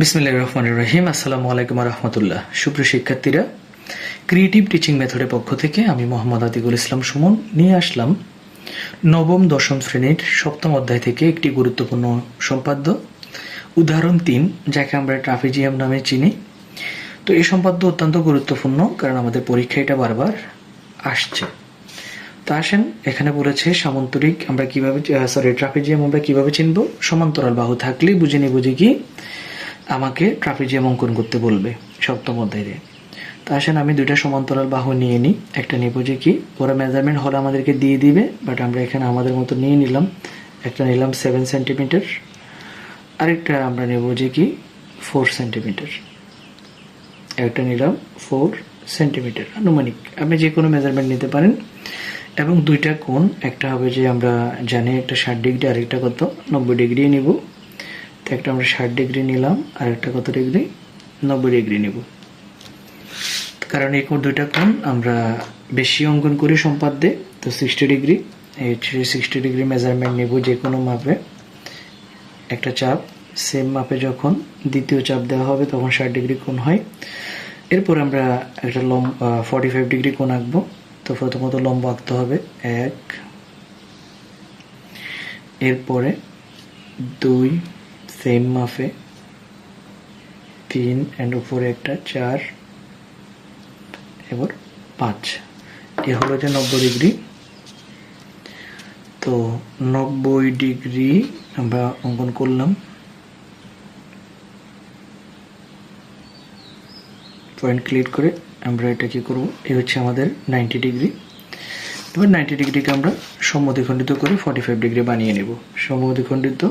বিসমিল্লাহির রহমানির রহিম। আসসালামু আলাইকুম রহমতুল্লাহ। সুপ্রিয় শিক্ষার্থীরা, ক্রিয়েটিভ টিচিং মেথডের পক্ষ থেকে আমি মোহাম্মদ আতিকুল ইসলাম সুমন নিয়ে আসলাম নবম দশম শ্রেণীর সপ্তম অধ্যায় থেকে একটি গুরুত্বপূর্ণ সম্পাদ্য উদাহরণ 3, যাকে আমরা ট্রাপিজিয়াম নামে চিনি। তো এই সম্পাদ্য অত্যন্ত গুরুত্বপূর্ণ, কারণ আমাদের পরীক্ষা এটা বারবার আসছে। তো আসেন, এখানে বলেছে সামান্তরিক আমরা কিভাবে ট্রাপিজিয়াম আমরা কিভাবে চিনব। সমান্তরাল বাহু থাকলেই বুঝে নিব যে কি আমাকে ট্রাপিজিয়াম অঙ্কন করতে বলবে সপ্তম অধ্যায়ে। তো আসেন, আমি দুইটা সমান্তরাল বাহু নিয়ে নিই। একটা নেব যে কি ওরা মেজারমেন্ট হলে আমাদেরকে দিয়ে দিবে, বাট আমরা এখানে আমাদের মতো নিয়ে নিলাম। একটা নিলাম 7 সেন্টিমিটার, আরেকটা আমরা নেব যে কি 4 সেন্টিমিটার, একটা নিলাম 4 সেন্টিমিটার আনুমানিক। আপনি যে কোনো মেজারমেন্ট নিতে পারেন। এবং দুইটা কোণ, একটা হবে যে আমরা জানি একটা 60 ডিগ্রি, আরেকটা কত 90 ডিগ্রি নিব। তো একটা আমরা 60 ডিগ্রি নিলাম, আর একটা কত ডিগ্রি 90 ডিগ্রি নিব। কারণ এই দুইটা কোণ আমরা বেশি অঙ্কন করি সম্পাদ্যে। তো 60 ডিগ্রি, এই 60 ডিগ্রি মেজারমেন্ট নেব যে কোনো মাপে। একটা চাপ সেম মাপে যখন দ্বিতীয় চাপ দেওয়া হবে তখন 60 ডিগ্রি কোণ হয়। এরপর আমরা একটা 45 ডিগ্রি কোণ আঁকবো। তো প্রথমত লম্ব আঁকতে হবে 1, এরপরে 2 সেম মাপে, 3 এন্ড উপরে একটা 4, এবার 5। এ হলো যে 90 ডিগ্রি। তো 90 ডিগ্রি আমরা অঙ্কন করলাম। পয়েন্ট ক্লিয়ার করে আমরা এটা কি করব, এই হচ্ছে আমাদের 90 ডিগ্রি। এবার 90 ডিগ্রিকে আমরা সমদ্বিখণ্ডিত করে 45 ডিগ্রি বানিয়ে নেব। সমদ্বিখণ্ডিত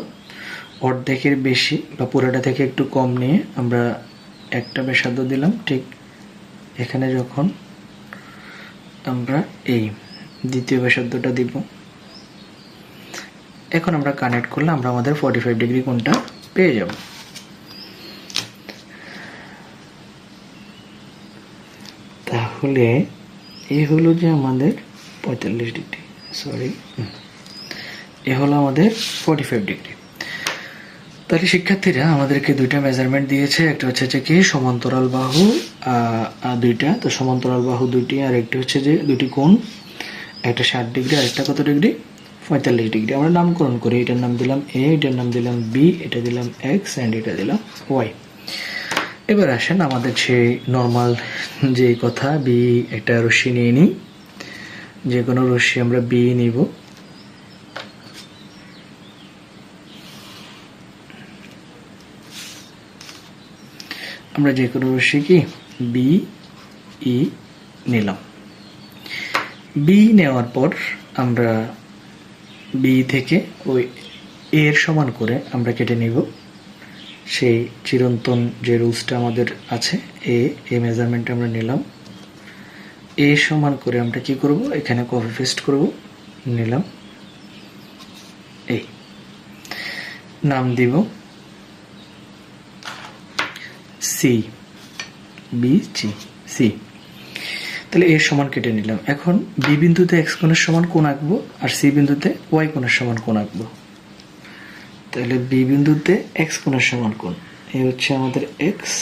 অর্ধেকের বেশি বা পুরোটা থেকে একটু কম নিয়ে আমরা একটা ব্যাসার্ধ দিলাম। ঠিক এখানে যখন আমরা এই দ্বিতীয় ব্যাসার্ধটা দিব, এখন আমরা কানেক্ট করলে আমরা আমাদের 45 ডিগ্রি কোণটা পেয়ে যাব। তাহলে এই হলো যে আমাদের 45 ডিগ্রি, এ হলো আমাদের 45 ডিগ্রি। তাহলে শিক্ষার্থীরা আমাদেরকে দুইটা মেজারমেন্ট দিয়েছে, একটা হচ্ছে যে কি সমান্তরাল বাহু দুইটা, তো সমান্তরাল বাহু দুইটি, আর একটা হচ্ছে যে দুটি কোণ, একটা 60 ডিগ্রি আর একটা কত ডিগ্রি 45 ডিগ্রি। আমরা নামকরণ করি, এটার নাম দিলাম এ, এটার নাম দিলাম বি, এটা দিলাম এক্স অ্যান্ড এটা দিলাম ওয়াই। এবার আসেন আমাদের সেই নর্মাল যে কথা, বি একটা রশ্মি নিয়ে নিই। যে কোনো রশ্মি আমরা বি নিব। আমরা যে কোনো রশ্মি কি বি ই নিলাম। বি নেওয়ার পর আমরা বি থেকে ওই এর সমান করে আমরা কেটে নিব। সেই চিরন্তন যে রুলসটা আমাদের আছে, এ মেজারমেন্ট আমরা নিলাম। এ সমান করে আমরা কি করব, এখানে কপি পেস্ট করব, নিলাম। এই নাম দিব সি, বি জি সি। তাহলে এর সমান কেটে নিলাম। এখন বি বিন্দুতে এক্স কোণের সমান কোণ আঁকবো, আর সি বিন্দুতে ওয়াই কোণের সমান কোণ আঁকবো। তাহলে বি বিন্দুতে এক্স কোণের সমান কোণ, এই হচ্ছে আমাদের এক্স।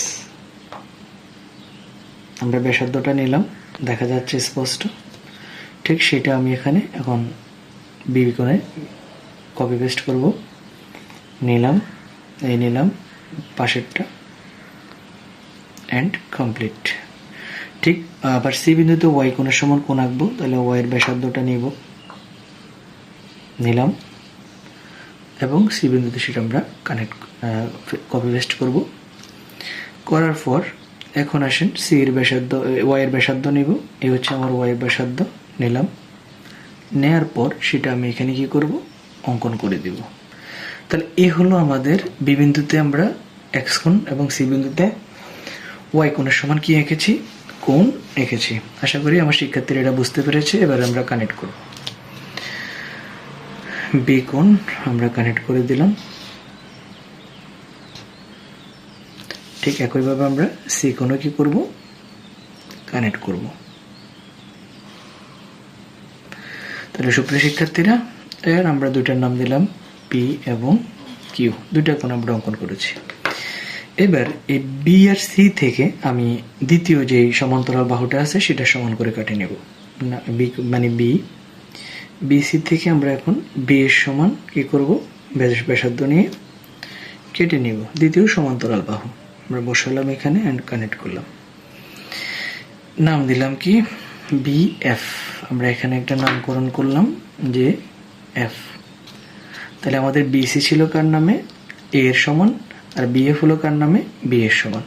আমরা ব্যাসার্ধটা নিলাম, দেখা যাচ্ছে স্পষ্ট। ঠিক সেটা আমি এখানে এখন বি কোণে কপি পেস্ট করব, নিলাম, এই নিলাম পাশেরটা অ্যান্ড কমপ্লিট। ঠিক আবার সি বিন্দুতে ওয়াই কোণের সমান কোণ আঁকবো। তাহলে ওয়াই এর ব্যাসার্ধটা নিলাম এবং সি বিন্দুতে সেটা আমরা কপি পেস্ট করব। করার পর এখন আসেন সি এর ব্যাসার্ধ, ওয়াই এর ব্যাসার্ধ নিব। এই হচ্ছে আমার ওয়াই এর ব্যাসার্ধ, নিলাম। নেয়ার পর সেটা আমি এখানে কি করব, অঙ্কন করে দিব। তাহলে এ হলো আমাদের বি বিন্দুতে আমরা এক্স কোণ এবং সি বিন্দুতে ওয়াই কোণের সমান কি এঁকেছি, কোণ এঁকেছি। আশা করি আমার শিক্ষার্থীরা এটা বুঝতে পেরেছে। এবার আমরা কানেক্ট করব। বি কোণ আমরা কানেক্ট করে দিলাম। ঠিক একইভাবে আমরা সি কোণও কি করব, কানেক্ট করব। তাহলে সুপ্রিয় শিক্ষার্থীরা, এর আমরা দুইটার নাম দিলাম পি এবং কিউ, দুইটা কোণ আমরা অঙ্কন করেছি। এবার এই বি আর সি থেকে আমি দ্বিতীয় যে সমান্তরাল বাহুটা আছে সেটা সমান করে কাটে নেব না, বি মানে বিসি থেকে আমরা এখন বি এর সমান কি করব, ব্যাসার্ধ নিয়ে কেটে নিব দ্বিতীয় সমান্তরাল বাহু। আমরা বসালাম এখানে অ্যান্ড কানেক্ট করলাম, নাম দিলাম কি বি এফ। আমরা এখানে একটা নামকরণ করলাম যে এফ। তাহলে আমাদের বিসি ছিল কার নামে, এ এর সমান, আর বিএফ হলো কার নামে, বি এর সমান।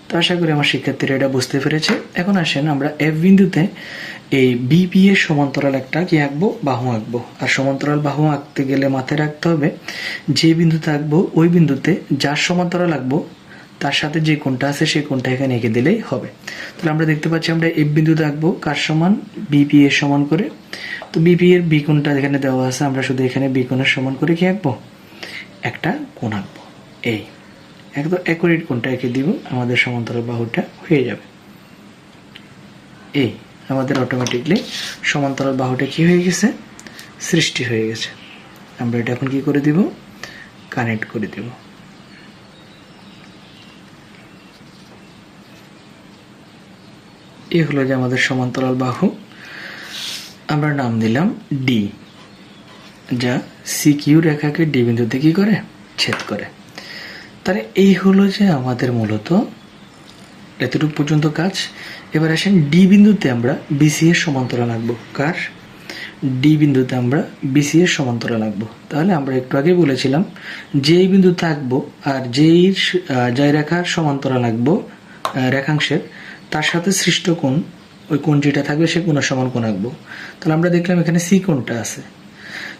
তো আশা করি আমার শিক্ষার্থীরা এটা বুঝতে পেরেছে। এখন আসেন আমরা এফ বিন্দুতে এই বিপি এর সমান্তরাল একটা কি আঁকবো, বাহু আঁকবো। আর সমান্তরাল বাহু আঁকতে গেলে মাথায় রাখতে হবে যে বিন্দুতে আঁকবো ওই বিন্দুতে যার সমান্তরাল আঁকবো তার সাথে যে কোণটা আছে সেই কোণটা এখানে এঁকে দিলেই হবে। তাহলে আমরা দেখতে পাচ্ছি আমরা এফ বিন্দুতে আঁকবো কার সমান, বিপি এর সমান করে। তো বিপি এর বি কোণটা এখানে দেওয়া আছে, আমরা শুধু এখানে বি কোণের সমান করে কি আঁকবো, একটা কোণ আঁকবো। এই একদম অ্যাকুরেট কোণটা এঁকে দিব, আমাদের সমান্তরাল বাহুটা হয়ে যাবে। এই আমাদের অটোমেটিকলি সমান্তরাল বাহুটা কি হয়ে গেছে, সৃষ্টি হয়ে গেছে। আমরা এটা এখন কি করে দিব, কানেক্ট করে দিব। এই হলো যে আমাদের সমান্তরাল বাহু। আমরা নাম দিলাম ডি, যা সি কিউ রেখাকে ডি বিন্দুতে কি করে, ছেদ করে। তাহলে এই হলো যে আমাদের মূলত এতটুকু পর্যন্ত কাজ। এবার আসেন ডি বিন্দুতে আমরা বিসি এর সমান্তরাল আঁকবো। কার, ডি বিন্দুতে আমরা বিসি এর সমান্তরাল আঁকবো। তাহলে আমরা একটু আগে বলেছিলাম যেই বিন্দুতে আঁকবো আর যেই রেখার সমান্তরাল আঁকবো রেখাংশের, তার সাথে সৃষ্ট কোণ, ওই কোণ যেটা থাকবে সে কোণের সমান কোণ আঁকবো। তাহলে আমরা দেখলাম এখানে সি কোণটা আছে,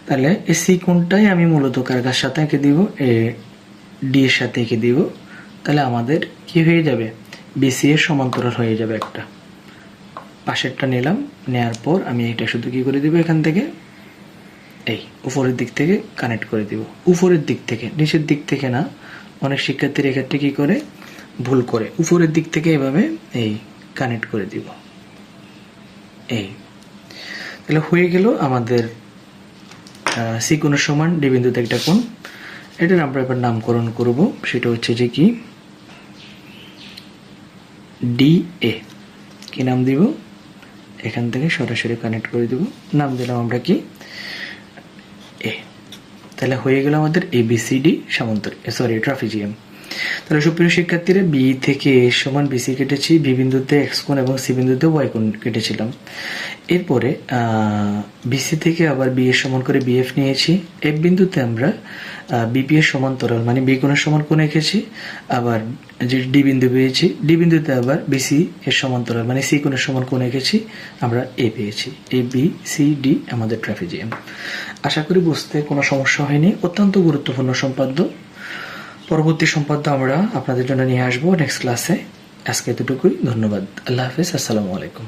তাহলে এই সি কোণটাই আমি মূলত কার সাথে এঁকে দিব, ডি এর সাথে এঁকে দিব। তাহলে আমাদের কি হয়ে যাবে, বিসি এর সমান্তরাল হয়ে যাবে একটা। পাশেরটা নিলাম, নেওয়ার পর আমি এটা শুধু কি করে দিব, এখান থেকে এই উপরের দিক থেকে কানেক্ট করে দিব। উপরের দিক থেকে, নিচের দিক থেকে না। অনেক শিক্ষার্থীর এক্ষেত্রে কি করে, ভুল করে, উপরের দিক থেকে এভাবে এই কানেক্ট করে দিব। এই তাহলে হয়ে গেল আমাদের সি কোণের সমান ডি বিন্দুতে একটা কোণ। এটার আমরা এবার নামকরণ করব, সেটা হচ্ছে যে কি ডি এ। কি নাম দিব, এখান থেকে সরাসরি কানেক্ট করে দিব, নাম দিলাম আমরা কি এ। তাহলে হয়ে গেল আমাদের এবিসিডি সমান্তরাল ট্রাপিজিয়াম। তাহলে সুপ্রিয় শিক্ষার্থীরা, বি থেকে এ সমান বিসি কেটেছি, বি বিন্দুতে এক্স কোণ এবং সি বিন্দুতে ওয়াই কোণ কেটেছিলাম। এরপরে বিসি থেকে আবার বি এর সমান করে বিএফ নিয়েছি। এফ বিন্দুতে আমরা বিপি এর সমান্তরাল মানে বি কোণের সমান কোণ এঁকেছি। আবার যে ডি বিন্দু পেয়েছি, ডি বিন্দুতে আবার বিসি এর সমান্তরাল মানে সি কোণের সমান কোণ এঁকেছি, আমরা এ পেয়েছি। এ বি সি ডি আমাদের ট্রাপিজিয়াম। আশা করি বুঝতে কোনো সমস্যা হয়নি। অত্যন্ত গুরুত্বপূর্ণ সম্পাদ্য। পরবর্তী সম্পাদ্য আমরা আপনাদের জন্য নিয়ে আসবো নেক্সট ক্লাসে। আজকে এতটুকুই, ধন্যবাদ। আল্লাহ হাফেজ, আসসালামু আলাইকুম।